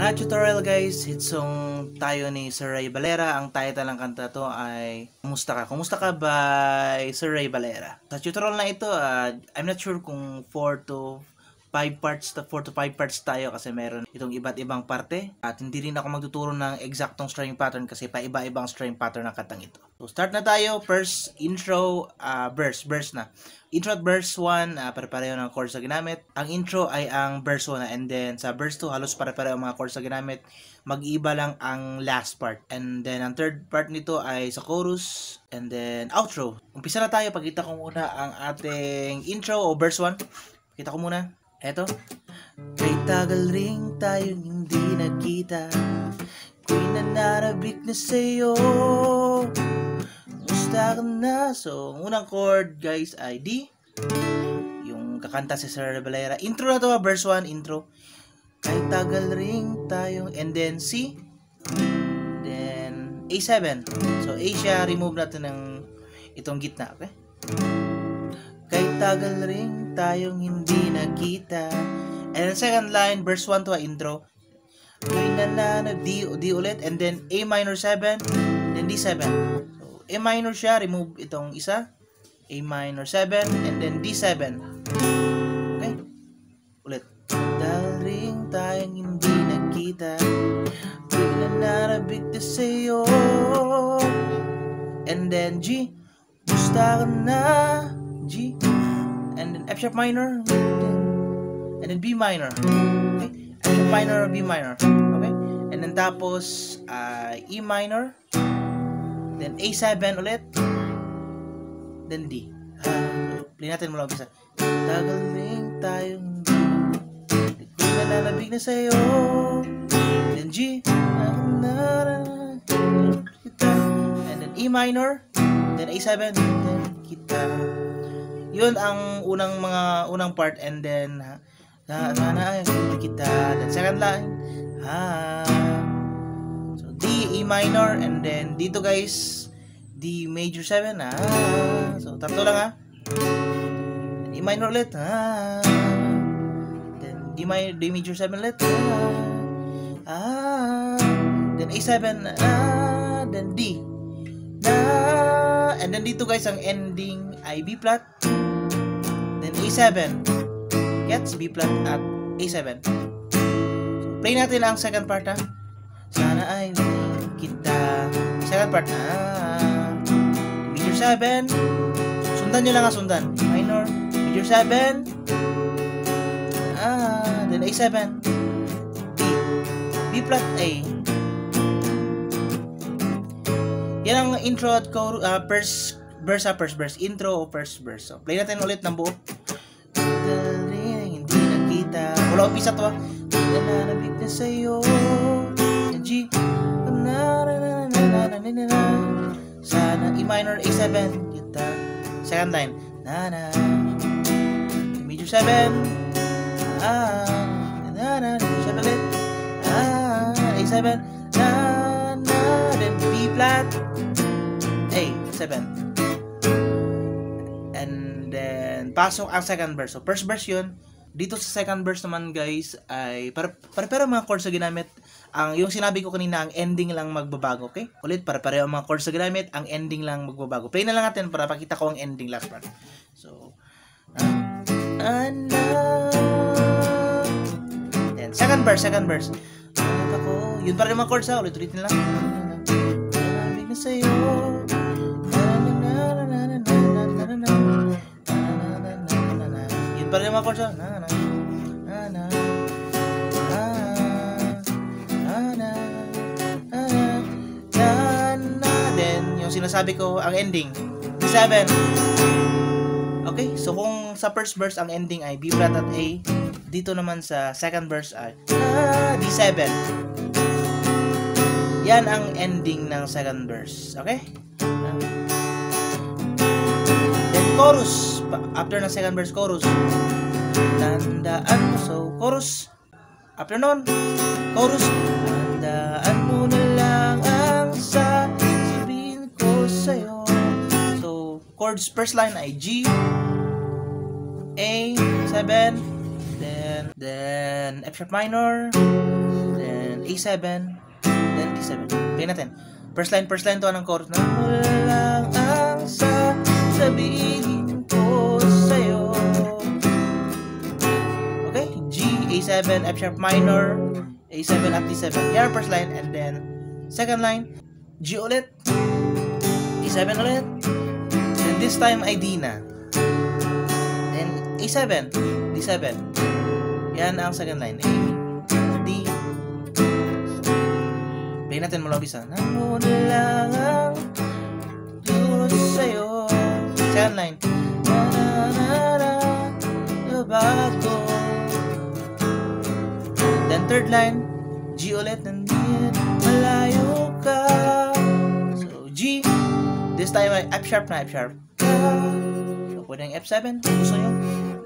Tutorial guys, hitsong tayo ni Sir Ray Valera. Ang title ng kanta to ay Kumusta Ka? Kumusta Ka by Sir Ray Valera. Sa tutorial na ito, I'm not sure kung 4 to 5 parts tayo kasi meron itong iba't ibang parte. At hindi rin ako magtuturo ng eksaktong string pattern kasi paiba-ibang string pattern ng kantang ito. So start na tayo. First intro, verse na. Intro at verse 1, pare-pareho ng chords na ginamit. Ang intro ay ang verse 1 and then sa verse 2, halos pare-pareho ang mga chords na ginamit. Mag-iba lang ang last part. And then ang third part nito ay sa chorus and then outro. Umpisa na tayo. Pagkita ko muna ang ating intro o verse 1. Kita ko muna. Eto. Kay tagal ring tayong hindi nagkita, ko'y nanarabik na sa'yo. Musta ka na? So, unang chord guys ay D. Yung kakanta si Sir Valera. Intro na to, verse 1, intro. Kay tagal ring tayong, and then C. Then A7. So, A siya, remove natin ng itong gitna, okay? Kay tagal ring tayong hindi nagkita. And then second line, verse 1 to intro. Ko'y nananag, D ulit, and then A minor 7, then D7. So, A minor siya, remove itong isa. A minor 7, and then D7. Okay? Ulit. Dahil ring tayong hindi nagkita, ko'y nanarabik na sa'yo. And then G. Gusta ka na. G, and then F sharp minor, and then B minor, okay? F sharp minor, B minor, okay? And then tapos E minor, then A7 ulit, then D. Play natin mula umpisa. Tagal ring tayong hindi ko nananabik na sa'yo. Then G, and then E minor, then A7, then kita. Yun ang unang part, and then sana ay kita. Then second line, so D, E minor, and then dito guys D major 7, so tatlo lang then E minor ulit, then D major 7 ulit, then A7, then D, and then dito guys ang ending ay B flat, then A7, gets B flat at A7. So play natin ang second part, sana ay kita. Second part, major 7, sundan nyo lang, sundan minor, major 7, then A7, D, B flat, A. Yan ang intro at first verse, intro o first verse. So, play natin ulit ng buo. Hindi nakita. Wala umpisa to, nananabik na sa'yo. G, sana E minor, A7, kita. Second line, major 7, major 7 ulit, A7, then B flat, A7. And then pasok ang second verse. So first verse yun. Dito sa second verse naman guys ay para mga chords na ginamit. Yung sinabi ko kanina, ang ending lang magbabago, okay? Ulit, para ang mga chords na ginamit, ang ending lang magbabago. Play na lang natin para pakita ko ang ending last part. So then second verse. Yun para yung mga chords, ulit-ulitin lang. Na sa'yo, yun pala yung mga chords, then yung sinasabi ko, ang ending D7. Okay, so kung sa first verse ang ending ay B flat at A, dito naman sa second verse ay D7. Yan ang ending ng second verse. Okay? Then chorus. After ng second verse, chorus. Tandaan mo. So, chorus. After nun, chorus. Tandaan mo na lang ang sasabihin ko sa'yo. So, chords, first line ay G, A, 7, then then F sharp minor, then A7, then D7. Play natin. First line to ng chorus na wala lang ang sasabihin ko sa'yo. Okay, G, A7, F sharp minor, A7 at D7. Here first line, and then second line, G ulit, A7 ulit, and this time ay D na. Then A7, D7. Yan ang second line. A, D. Play natin mula umpisa. Namo na lang ang Diyos sa'yo. Second line. Na bago. Then third line. G ulit. Nandito malayo ka. So G. This time ay F sharp na F sharp. So pwedeng F7. Gusto nyo.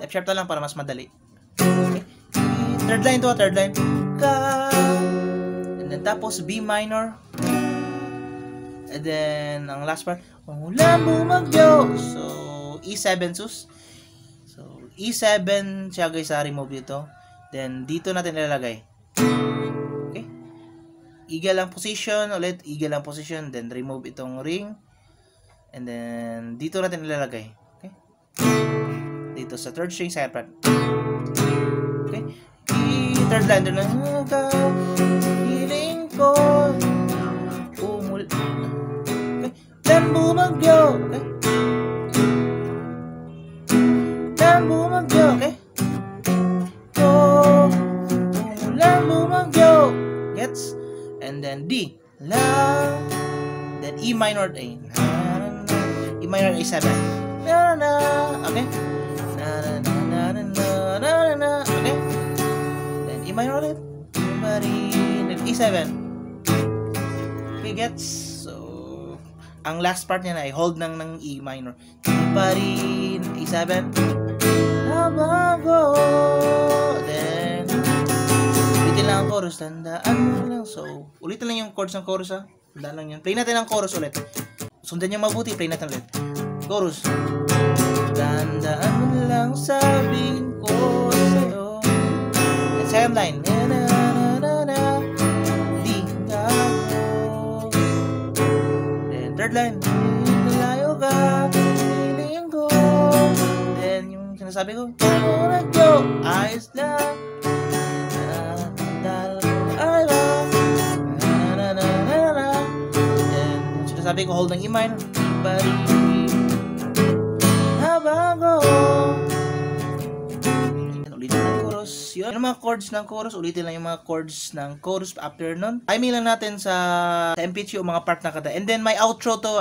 F sharp na lang para mas madali. Okay. Third line to, third line. Ka. And then tapos B minor. And then ang last part, umulan bumagyo. So E7 sus. So E7 siya guys sa remove dito. Then dito natin ilalagay. Okay? Eagle ang position ulit, eagle ang position, then remove itong ring. And then dito natin ilalagay. Okay? Dito sa third string second part. Okay? Third line doon lang hiling ko umul okay. Dan bumagyo. Okay? Dan bumagyo. Okay? Umulan bumagyo. Gets? And then D lang. Then E minor A. E minor A7. Na na. Okay? Na na na na na na. Okay? E minor ulit. Then E7. Okay, gets? So, ang last part niya na ay hold ng E minor. Di pa rin. E7. Nabago. Then, ulitin lang ang chorus. Tandaan mo lang. So, ulitin lang yung chords ng chorus ha. Tandaan lang yun. Play natin ang chorus ulit. Sundan nyo mabuti. Play natin ulit. Chorus. Tandaan mo lang sabihin ko sa'yo. Second line. D. Gago. Then third line. Malayo ka. Piling ko. Then yung sinasabi ko. Go. Ayos lang. Then yung sinasabi ko hold ng E minor. Bari. Nabago. Yun yung mga chords ng chorus, ulitin lang yung mga chords ng chorus after nun. Timing lang natin sa MP3 o mga part na kata. And then may outro to,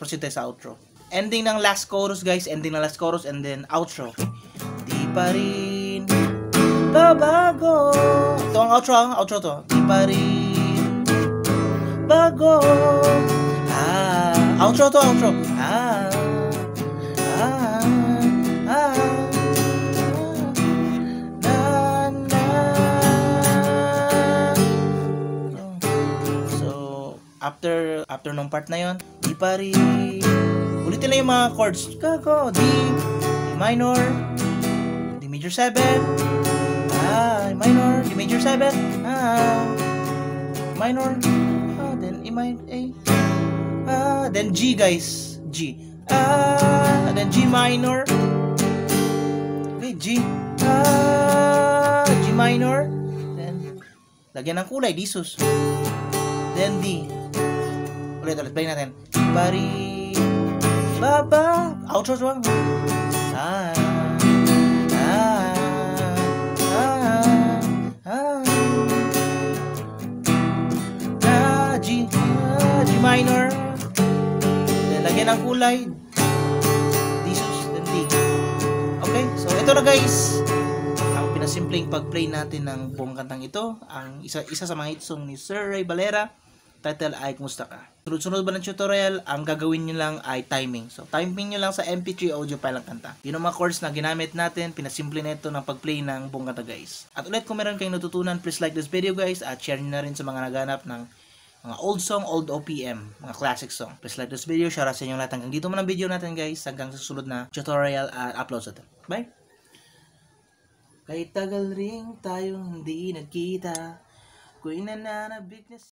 proceed tayo sa outro. Ending ng last chorus guys, ending ng last chorus and then outro. Di pa rin babago. Ito ang outro to. Di pa rin bago. Outro to, outro. After nung part na yon, di pa rin. Ulitin lang yung mga chords. Kako, D minor, D major 7, minor, D major 7, minor, then E minor, A, then G guys, G, then G minor, okay, G, G minor, then lagyan ng kulay, D sus, then D. Ulit, play natin. Bari, baba, outro doang. G minor. Then, lagyan ng kulay. D sus, then D. Okay, so ito na guys. Ang pinasimpleng pag-play natin ng buong kantang ito. Ang isa sa mga hit song ni Sir Ray Valera. Title ay Kumusta Ka. Sunod-sunod ba ng tutorial, ang gagawin nyo lang ay timing. So, timing nyo lang sa MP3 audio file ng kanta. Yun ang mga chords na ginamit natin. Pinasimple na ito ng pag-play ng buong kanta guys. At ulit, kung meron kayong natutunan, please like this video guys. At share nyo na rin sa mga naghanap ng mga old song, old OPM, mga classic song. Please like this video. Share sa inyo lahat. Hanggang dito muna ang video natin guys. Hanggang sa susunod na tutorial at upload sa ito. Bye! Kahit tagal ring tayong hindi nagkita, ko'y nananabik na